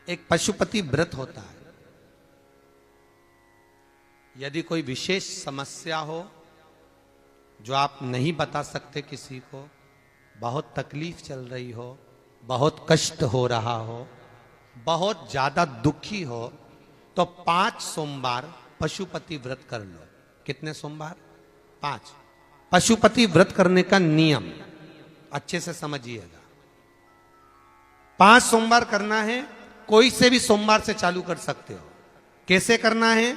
एक पशुपति व्रत होता है। यदि कोई विशेष समस्या हो जो आप नहीं बता सकते किसी को, बहुत तकलीफ चल रही हो, बहुत कष्ट हो रहा हो, बहुत ज्यादा दुखी हो, तो 5 सोमवार पशुपति व्रत कर लो। कितने सोमवार? 5। पशुपति व्रत करने का नियम अच्छे से समझिएगा। 5 सोमवार करना है। कोई से भी सोमवार से चालू कर सकते हो। कैसे करना है?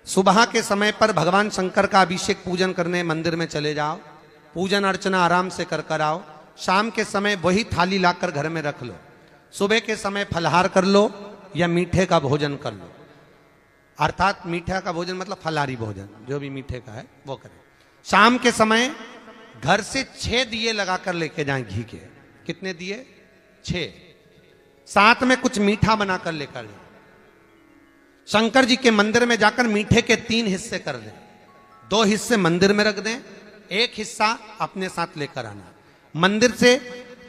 सुबह के समय पर भगवान शंकर का अभिषेक पूजन करने मंदिर में चले जाओ, पूजन अर्चना आराम से कर आओ। शाम के समय वही थाली लाकर घर में रख लो। सुबह के समय फलहार कर लो या मीठे का भोजन कर लो। अर्थात मीठा का भोजन मतलब फलाहारी भोजन, जो भी मीठे का है वो करें। शाम के समय घर से 6 दिए लगाकर लेके जाएं घी के। कितने दिए? 6। साथ में कुछ मीठा बनाकर लेकर जाएं। शंकर जी के मंदिर में जाकर मीठे के 3 हिस्से कर दें। 2 हिस्से मंदिर में रख दें, 1 हिस्सा अपने साथ लेकर आना। मंदिर से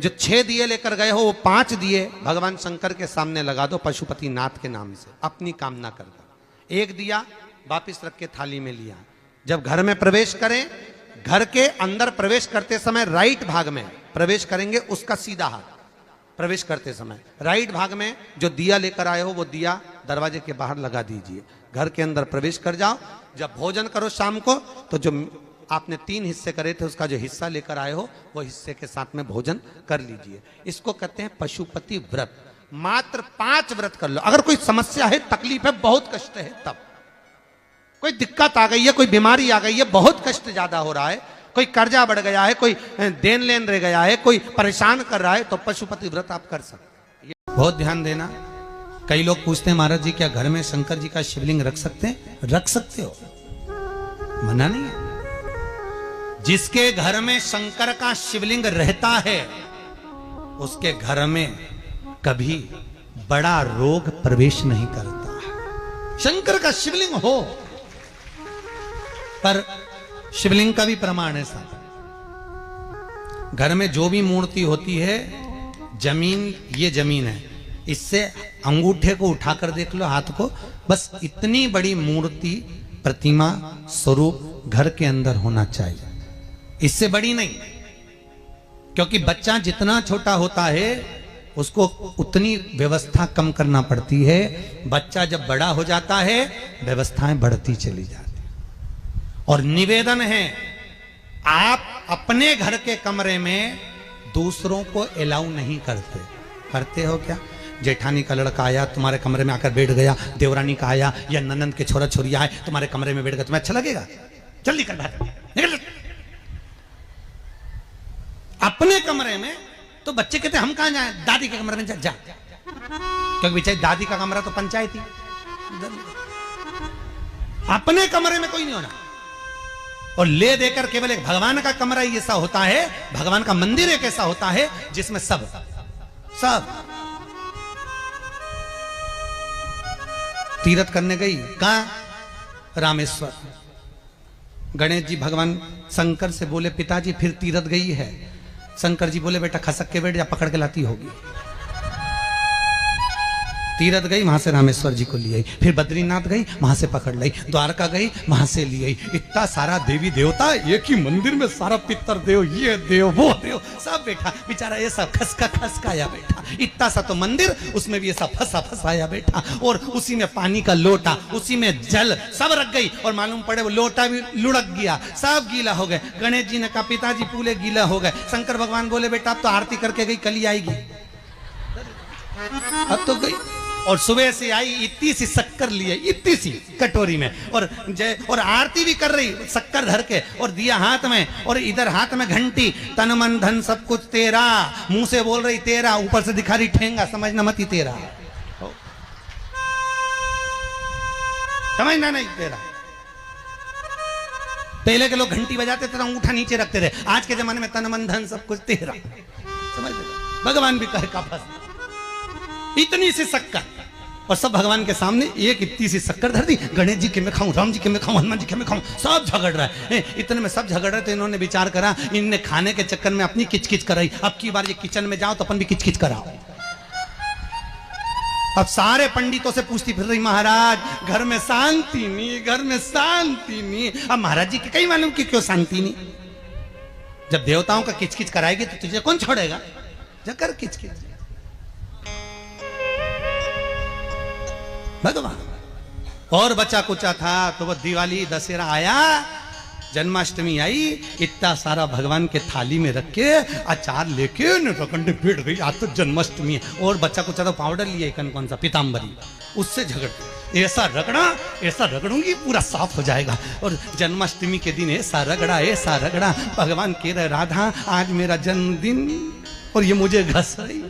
जो 6 दिए लेकर गए हो वो 5 दिए भगवान शंकर के सामने लगा दो पशुपति नाथ के नाम से, अपनी कामना कर दो। 1 दिया वापिस रख के थाली में लिया। जब घर में प्रवेश करें, घर के अंदर प्रवेश करते समय राइट भाग में प्रवेश करेंगे, उसका सीधा हाथ प्रवेश करते समय राइट भाग में जो दिया लेकर आए हो वो दिया दरवाजे के बाहर लगा दीजिए। घर के अंदर प्रवेश कर जाओ। जब भोजन करो शाम को, तो जो आपने 3 हिस्से करे थे उसका जो हिस्सा लेकर आए हो वो हिस्से के साथ में भोजन कर लीजिए। इसको कहते हैं पशुपति व्रत। मात्र 5 व्रत कर लो। अगर कोई समस्या है, तकलीफ है, बहुत कष्ट है, तब कोई दिक्कत आ गई है, कोई बीमारी आ गई है, बहुत कष्ट ज्यादा हो रहा है, कोई कर्जा बढ़ गया है, कोई देन लेन रह गया है, कोई परेशान कर रहा है, तो पशुपति व्रत आप कर सकते हैं। बहुत ध्यान देना। कई लोग पूछते हैं महाराज जी क्या घर में शंकर जी का शिवलिंग रख सकते हैं? रख सकते हो, मना नहीं है। जिसके घर में शंकर का शिवलिंग रहता है उसके घर में कभी बड़ा रोग प्रवेश नहीं करता। शंकर का शिवलिंग हो, पर शिवलिंग का भी प्रमाण है साथ। घर में जो भी मूर्ति होती है, जमीन, ये जमीन है, इससे अंगूठे को उठाकर देख लो, हाथ को, बस इतनी बड़ी मूर्ति, प्रतिमा, स्वरूप घर के अंदर होना चाहिए। इससे बड़ी नहीं, क्योंकि बच्चा जितना छोटा होता है उसको उतनी व्यवस्था कम करना पड़ती है। बच्चा जब बड़ा हो जाता है व्यवस्थाएं बढ़ती चली जाती। और निवेदन है, आप अपने घर के कमरे में दूसरों को अलाउ नहीं करते। करते हो क्या? जेठानी का लड़का आया तुम्हारे कमरे में आकर बैठ गया, देवरानी का आया या ननंद के छोरा छोरी आए तुम्हारे कमरे में बैठ गया, तुम्हें अच्छा लगेगा? जल्दी कर बाहर निकल। अपने कमरे में तो बच्चे कहते हम कहां जाएं? दादी के कमरे में जा, क्योंकि बेचारी दादी का कमरा तो पंचायती। अपने कमरे में कोई नहीं होना। और ले देकर केवल एक भगवान का कमरा ही ऐसा होता है, भगवान का मंदिर एक ऐसा होता है जिसमें सब तीर्थ करने गई। कहां? रामेश्वर। गणेश जी भगवान शंकर से बोले पिताजी फिर तीर्थ गई है। शंकर जी बोले बेटा खसक के बैठ जा, पकड़ के लाती होगी। तीरथ गई, वहां से रामेश्वर जी को ले आई। फिर बद्रीनाथ गई, वहां से पकड़ लाई। द्वारका गई, वहां से ले आई। इतना सारा देवी देवता एक ही मंदिर में, सारा पितर देव, ये देव वो देव सब बैठा। बेचारा ये सब खसकाया बैठा। इतना सा तो मंदिर, उसमें भी ये सब फंसाया बैठा। और उसी में पानी का लोटा, उसी में जल सब रख गई। और मालूम पड़े वो लोटा भी लुढ़क गया, सब गीला हो गए। गणेश जी ने कहा पिताजी पूरे गीला हो गए। शंकर भगवान बोले बेटा अब तो आरती करके गई, कल ही आएगी। अब तो गई। और सुबह से आई, इतनी सी शक्कर लिए, इतनी सी कटोरी में, और आरती भी कर रही शक्कर धर के, और दिया हाथ में, और इधर हाथ में घंटी, तन मन धन सब कुछ तेरा, मुंह से बोल रही तेरा, ऊपर से दिखा रही ठेंगा, समझना मत ही तेरा, समझना नहीं तेरा। पहले के लोग घंटी बजाते थे, अंगूठा नीचे रखते थे। आज के जमाने में तन मन धन सब कुछ तेरा, समझ भगवान भी कहे का फंस। इतनी सी शक्कर, और सब भगवान के सामने एक इतनी सी शक्कर धर दी। गणेश जी के मैं खाऊं, राम जी के मैं खाऊं, हनुमान जी के मैं खाऊं, सब झगड़ रहा है। इतने में सब झगड़ रहे, तो इन्होंने विचार करा, इनने खाने के चक्कर में अपनी किचकिच कराई। अब की बार ये किचन में जाओ तो अपन भी किचकिच कराओ। अब सारे पंडितों से पूछती फिर रही, महाराज घर में शांति नहीं, घर में शांति नहीं। अब महाराज जी के कहीं मालूम कि क्यों शांति नहीं। जब देवताओं का किचकिच कराएगी तो तुझे कौन छोड़ेगा, जकर किचकिच। भगवान और बचा कुचा था तो वो दिवाली दशहरा आया, जन्माष्टमी आई, इतना सारा भगवान के थाली में रख के अचार लेके रखंडे बैठ गई, आज तो जन्माष्टमी है। और बच्चा कुछ तो पाउडर लिया कौन सा पीताम्बरी, उससे झगड़, ऐसा रगड़ूंगी पूरा साफ हो जाएगा। और जन्माष्टमी के दिन ऐसा रगड़ा भगवान कह रहे राधा आज मेरा जन्मदिन और ये मुझे घस रही।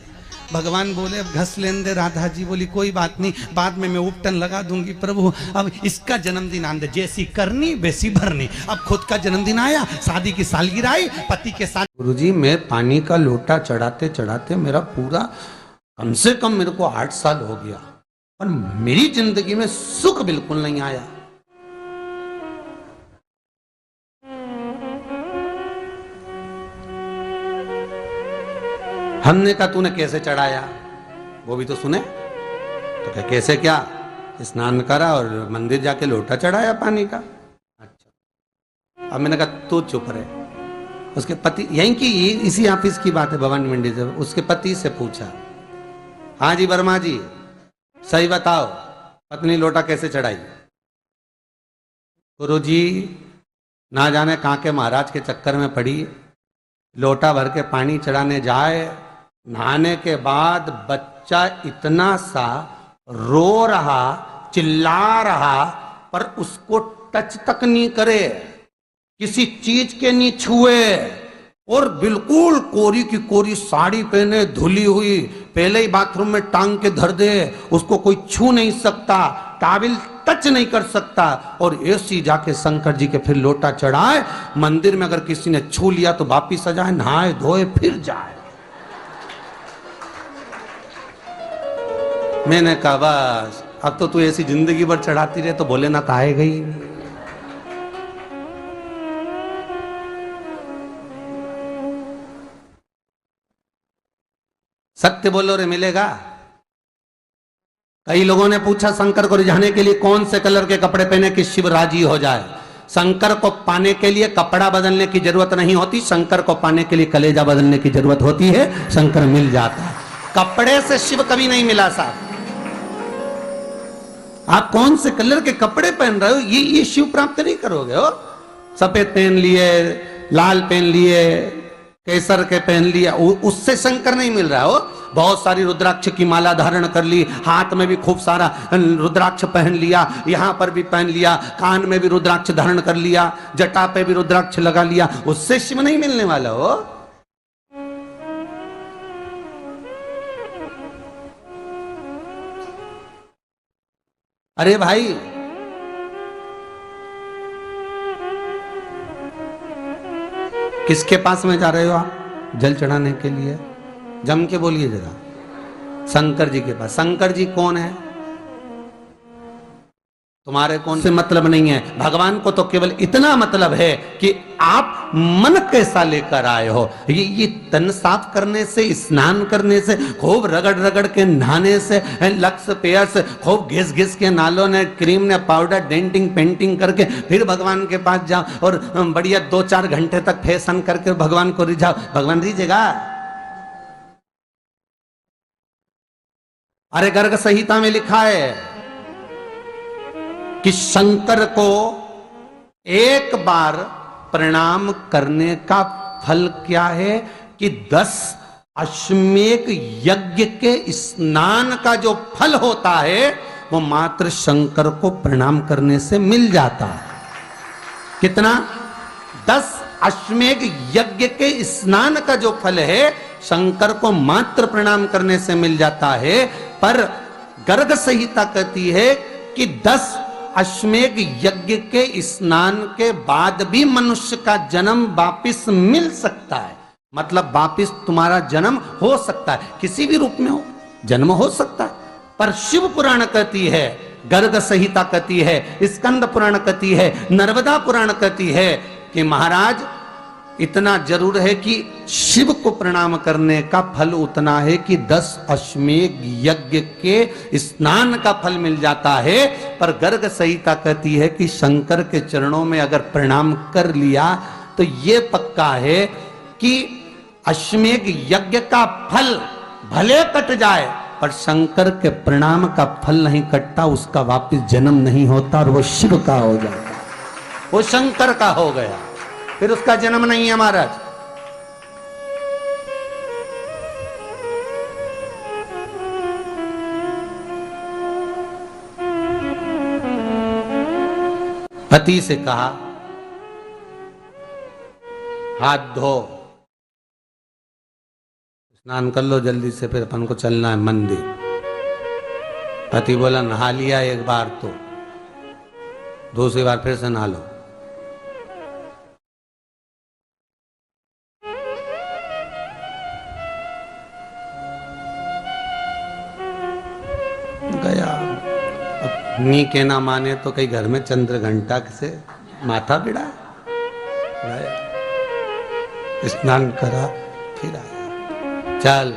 भगवान बोले अब घस लेने दे। राधा जी बोली कोई बात नहीं, बाद में मैं उपटन लगा दूंगी प्रभु, अब इसका जन्मदिन आने दे, जैसी करनी वैसी भरनी। अब खुद का जन्मदिन आया, शादी की सालगिरह आई, पति के साथ। गुरुजी मैं पानी का लोटा चढ़ाते चढ़ाते मेरा पूरा कम से कम मेरे को 8 साल हो गया, पर मेरी जिंदगी में सुख बिल्कुल नहीं आया। हमने कहा तूने कैसे चढ़ाया, वो भी तो सुने। तो क्या कैसे, क्या स्नान करा और मंदिर जाके लोटा चढ़ाया पानी का। अच्छा, अब मैंने कहा तू चुप रहे। उसके पति, यहीं की इसी ऑफिस की बात है भवानी मंडी से, उसके पति से पूछा, हाँ जी वर्मा जी सही बताओ पत्नी लोटा कैसे चढ़ाई। गुरुजी ना जाने कहाँ के महाराज के चक्कर में पड़ी, लोटा भर के पानी चढ़ाने जाए, नहाने के बाद बच्चा इतना सा रो रहा, चिल्ला रहा, पर उसको टच तक नहीं करे, किसी चीज के नहीं छुए, और बिल्कुल कोरी की कोरी साड़ी पहने, धुली हुई, पहले ही बाथरूम में टांग के धर दे, उसको कोई छू नहीं सकता, टाविल टच नहीं कर सकता, और ऐसी जाके शंकर जी के फिर लोटा चढ़ाए। मंदिर में अगर किसी ने छू लिया तो वापिस आ जाए, नहाए धोए फिर जाए। मैंने कहा बस अब तो तू ऐसी जिंदगी भर चढ़ाती रहे तो भोलेनाथ आएगा ही। सत्य बोलो रे मिलेगा। कई लोगों ने पूछा शंकर को रिझाने के लिए कौन से कलर के कपड़े पहने कि शिव राजी हो जाए। शंकर को पाने के लिए कपड़ा बदलने की जरूरत नहीं होती, शंकर को पाने के लिए कलेजा बदलने की जरूरत होती है, शंकर मिल जाता है। कपड़े से शिव कभी नहीं मिला साहब। आप कौन से कलर के कपड़े पहन रहे हो ये शिव प्राप्त नहीं करोगे हो। सफेद पहन लिए, लाल पहन लिए, केसर के पहन लिया, उससे शंकर नहीं मिल रहा हो। बहुत सारी रुद्राक्ष की माला धारण कर ली, हाथ में भी खूब सारा रुद्राक्ष पहन लिया, यहाँ पर भी पहन लिया, कान में भी रुद्राक्ष धारण कर लिया, जटा पे भी रुद्राक्ष लगा लिया, उससे शिव नहीं मिलने वाला हो। अरे भाई किसके पास में जा रहे हो आप जल चढ़ाने के लिए? जम के बोलिए जरा। शंकर जी के पास। शंकर जी कौन है? तुम्हारे कौन से मतलब नहीं है। भगवान को तो केवल इतना मतलब है कि आप मन कैसा लेकर आए हो। ये तन साफ करने से, स्नान करने से, खूब रगड़ रगड़ के नहाने से, लक्स पेयर से, खूब घिस घिस के नालों ने, क्रीम ने, पाउडर, डेंटिंग पेंटिंग करके फिर भगवान के पास जाओ और बढ़िया 2-4 घंटे तक फैशन करके भगवान को रिझाओ। भगवान रिझेगा? अरे गर्ग संहिता में लिखा है कि शंकर को एक बार प्रणाम करने का फल क्या है कि 10 अश्वमेध यज्ञ के स्नान का जो फल होता है वो मात्र शंकर को प्रणाम करने से मिल जाता है। कितना? 10 अश्वमेध यज्ञ के स्नान का जो फल है शंकर को मात्र प्रणाम करने से मिल जाता है। पर गर्ग संहिता कहती है कि 10 अश्वमेध यज्ञ के स्नान के बाद भी मनुष्य का जन्म वापिस मिल सकता है। मतलब वापिस तुम्हारा जन्म हो सकता है, किसी भी रूप में हो जन्म हो सकता है। पर शिव पुराण कहती है, गर्ग संहिता कहती है, स्कंद पुराण कहती है, नर्मदा पुराण कहती है कि महाराज इतना जरूर है कि शिव को प्रणाम करने का फल उतना है कि 10 अश्वमेध यज्ञ के स्नान का फल मिल जाता है। पर गर्ग संहिता कहती है कि शंकर के चरणों में अगर प्रणाम कर लिया तो ये पक्का है कि अश्वमेध यज्ञ का फल भले कट जाए पर शंकर के प्रणाम का फल नहीं कटता, उसका वापस जन्म नहीं होता और वो शिव का हो जाता, वो शंकर का हो गया, फिर उसका जन्म नहीं है महाराज। पति से कहा हाथ धो, स्नान कर लो जल्दी से, फिर अपन को चलना है मंदिर। पति बोला नहा लिया एक बार तो दूसरी बार फिर से नहा लो। गया, अपनी के ना माने तो कई घर में चंद्र घंटा से माथा भिड़ा, स्नान करा फिर आया। चल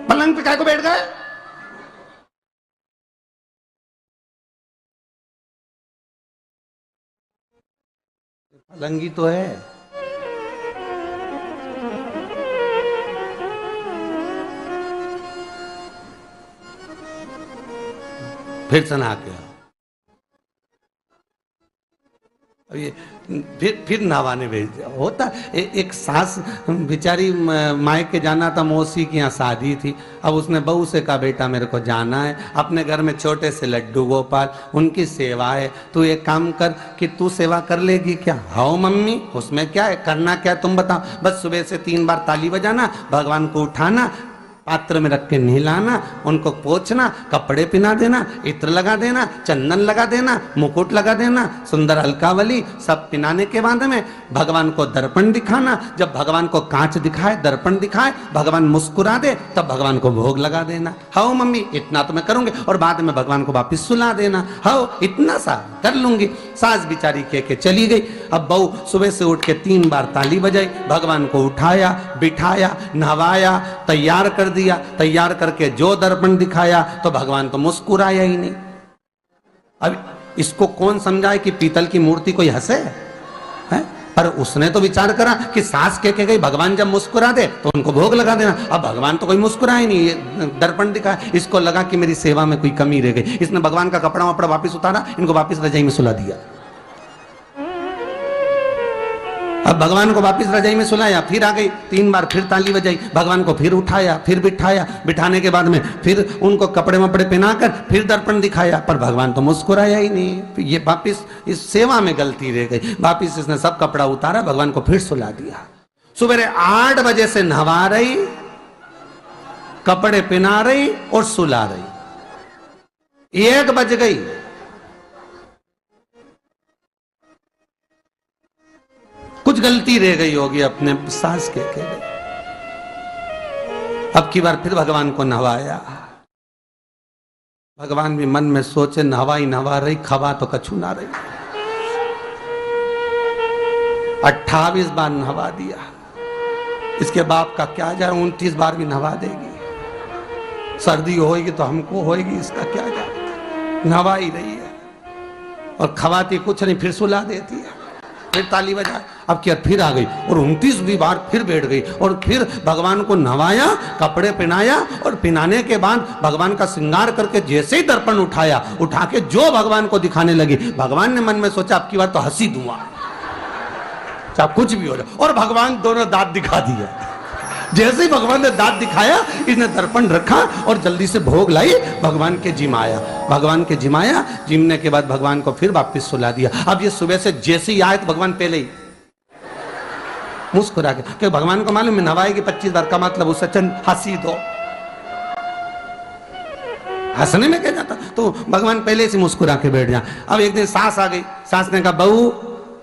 पलंग पे काय को बैठ गए? पलंगी तो है। फिर से नहा के अब ये फिर नहाने भेज दिया। होता एक सास बेचारी मायके जाना था, मौसी की यहाँ शादी थी, अब उसने बहू से कहा बेटा मेरे को जाना है, अपने घर में छोटे से लड्डू गोपाल उनकी सेवा है, तू एक काम कर कि तू सेवा कर लेगी क्या? हाँ मम्मी, उसमें क्या है, करना क्या है तुम बताओ, बस सुबह से 3 बार ताली बजाना, भगवान को उठाना, पात्र में रख के नहलाना, उनको पोंछना, कपड़े पहना देना, इत्र लगा देना, चंदन लगा देना, मुकुट लगा देना, सुंदर अलकावली सब पहनाने के बाद में भगवान को दर्पण दिखाना, जब भगवान को कांच दिखाए, दर्पण दिखाए, भगवान मुस्कुरा दे तब भगवान को भोग लगा देना। हाँ मम्मी इतना तो मैं करूंगी, और बाद में भगवान को वापिस सुला देना। हाँ इतना सा कर लूंगी। सास बिचारी कह के चली गई। अब बहू सुबह से उठ के 3 बार ताली बजाई, भगवान को उठाया, बिठाया, नहवाया, तैयार कर दिया, तैयार करके जो दर्पण दिखाया तो भगवान तो मुस्कुराया ही नहीं। अब इसको कौन समझाए कि पीतल की मूर्ति कोई हंसे है? पर उसने तो विचार करा कि सास कह के गई भगवान जब मुस्कुरा दे तो उनको भोग लगा देना। अब भगवान तो कोई मुस्कुराए नहीं, ये दर्पण दिखाया, इसको लगा कि मेरी सेवा में कोई कमी रह गई। इसने भगवान का कपड़ा वपड़ा वापिस उतारा, इनको वापिस रजाई में सुला दिया। अब भगवान को वापिस रजाई में सुलाया, फिर आ गई, 3 बार फिर ताली बजाई, भगवान को फिर उठाया, फिर बिठाया, बिठाने के बाद में फिर उनको कपड़े वपड़े पहनाकर फिर दर्पण दिखाया, पर भगवान तो मुस्कुराया ही नहीं। ये वापिस इस सेवा में गलती रह गई। वापिस इसने सब कपड़ा उतारा, भगवान को फिर सुला दिया। सुबह 8 बजे से नहवा रही, कपड़े पहना रही और सुला रही। 1 बज गई। कुछ गलती रह गई होगी अपने सास के गई। अब की बार फिर भगवान को नहवाया। भगवान भी मन में सोचे नहवाई नहवा रही, खवा तो कछु ना रही। 28 बार नहवा दिया। इसके बाप का क्या जाए, 29 बार भी नहवा देगी। सर्दी होगी तो हमको होगी, इसका क्या जाए। नहवा ही रही है और खवाती कुछ नहीं, फिर सुला देती है, फिर ताली बजा। अब क्या फिर आ गई और 29वीं बार फिर बैठ गई और फिर भगवान को नहवाया, कपड़े पहनाया और पहनाने के बाद भगवान का श्रृंगार करके जैसे ही दर्पण उठाया, उठा के जो भगवान को दिखाने लगी, भगवान ने मन में सोचा अब की बार तो हंसी दूंगा, चाहे कुछ भी हो जाए। और भगवान दोनों दांत दिखा दिए। जैसे ही भगवान ने दांत दिखाया, इसने दर्पण रखा और जल्दी से भोग लाई, भगवान के जिमाया। भगवान के जिमाया, जिमने के बाद भगवान को फिर वापस सुला दिया। अब ये सुबह से जैसे ही आए तो भगवान पहले ही मुस्कुरा के, क्योंकि भगवान को मालूम है नवाएगी 25 बार का मतलब उससे चंद हंसी दो, हंसने में क्या जाता, तो भगवान पहले से मुस्कुरा के बैठ जाए। अब एक दिन सास आ गई। सास ने कहा बहू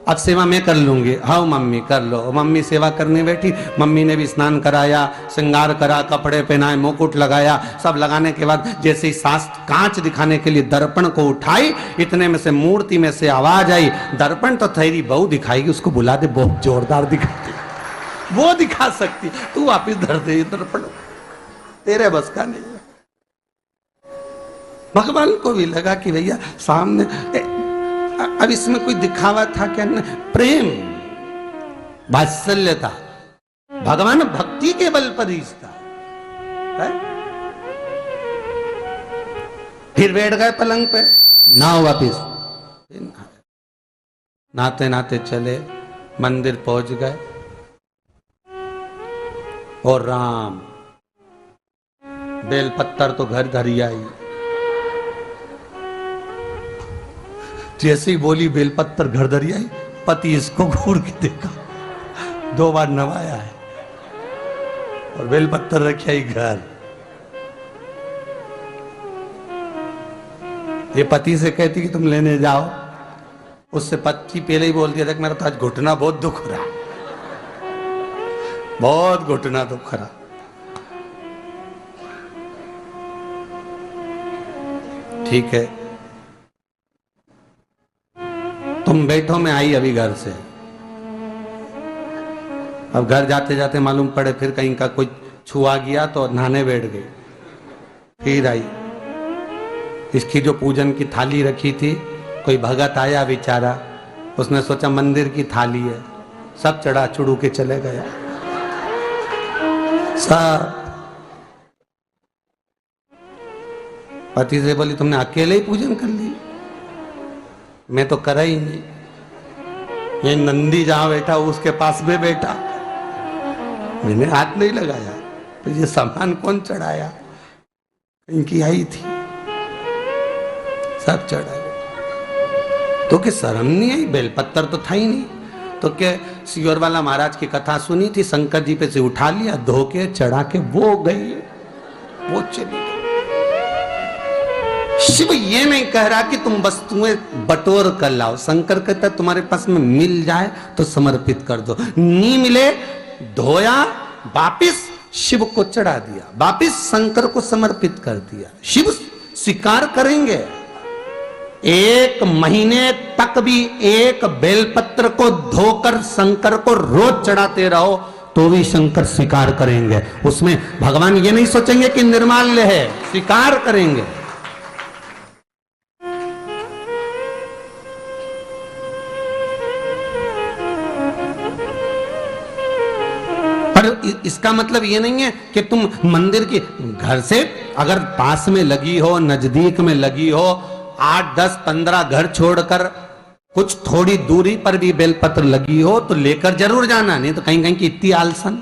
अब सेवा मैं कर लूंगी। हाँ मम्मी कर लो। मम्मी सेवा करने बैठी, मम्मी ने भी स्नान कराया, श्रृंगार करा, कपड़े पहनाए, मुकुट लगाया। सब लगाने के बाद जैसे ही सास कांच दिखाने के लिए दर्पण को उठाई, इतने में से मूर्ति में से आवाज आई, दर्पण तो तेरी बहू दिखाएगी, उसको बुला दे, बहुत जोरदार दिखाती, वो दिखा सकती, तू वापिस धर दे दर्पण, तेरे बस का नहीं। भगवान को भी लगा कि भैया सामने अब इसमें कोई दिखावा था क्या? प्रेम, वात्सल्य था। भगवान भक्ति के बल पर रिश्ता है। फिर बैठ गए पलंग पे, नाव वापिस, नहाते नहाते चले, मंदिर पहुंच गए और राम बेलपत्तर तो घर धरी आई। जैसे ही बोली बेलपत्तर घर धरी आई, पति इसको घूर के देखा, 2 बार नवाया है और बेलपत्तर रखी आई घर। ये पति से कहती कि तुम लेने जाओ, उससे पति पहले ही बोल दिया था कि मेरा तो आज घुटना बहुत दुख रहा, बहुत घुटना दुख रहा। ठीक है तुम बैठो, मैं आई अभी घर से। अब घर जाते जाते मालूम पड़े फिर कहीं का कोई छुआ गया तो नहाने बैठ गई। फिर आई, इसकी जो पूजन की थाली रखी थी, कोई भगत आया बेचारा, उसने सोचा मंदिर की थाली है, सब चढ़ा चुड़ू के चले गया सब। पति से बोली तुमने अकेले ही पूजन कर ली? मैं तो करा ही नहीं, ये नंदी जहां बैठा उसके पास में बैठा, मैंने हाथ नहीं लगाया। तो ये सामान कौन चढ़ाया? इनकी आई थी, सब चढ़ाया। तो क्या शर्म नहीं आई? बेलपत्तर तो था ही नहीं। तो क्या सियोर वाला महाराज की कथा सुनी थी, शंकर जी पे से उठा लिया, धो के चढ़ा के वो गई, वो चली गई। शिव ये नहीं कह रहा कि तुम वस्तुएं बटोर कर लाओ, शंकर कहता तुम्हारे पास में मिल जाए तो समर्पित कर दो, नहीं मिले धोया, वापिस शिव को चढ़ा दिया, वापिस शंकर को समर्पित कर दिया। शिव स्वीकार करेंगे। 1 महीने तक भी एक बेलपत्र को धोकर शंकर को रोज चढ़ाते रहो तो भी शंकर स्वीकार करेंगे। उसमें भगवान ये नहीं सोचेंगे कि निर्माल्य है, स्वीकार करेंगे। इसका मतलब ये नहीं है कि तुम मंदिर की घर से अगर पास में लगी हो, नजदीक में लगी हो, 8, 10, 15 घर छोड़कर कुछ थोड़ी दूरी पर भी बेलपत्र लगी हो तो लेकर जरूर जाना, नहीं तो कहीं कहीं की इतनी आलसन।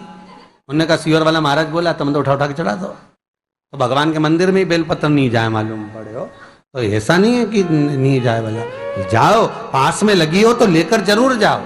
उन्होंने कहा सियोर वाला महाराज बोला तुम तो उठा उठा के चढ़ा दो, तो भगवान के मंदिर में ही बेलपत्र नहीं जाए मालूम पड़े हो, तो ऐसा नहीं है कि नहीं जाए वाला, जाओ, पास में लगी हो तो लेकर जरूर जाओ।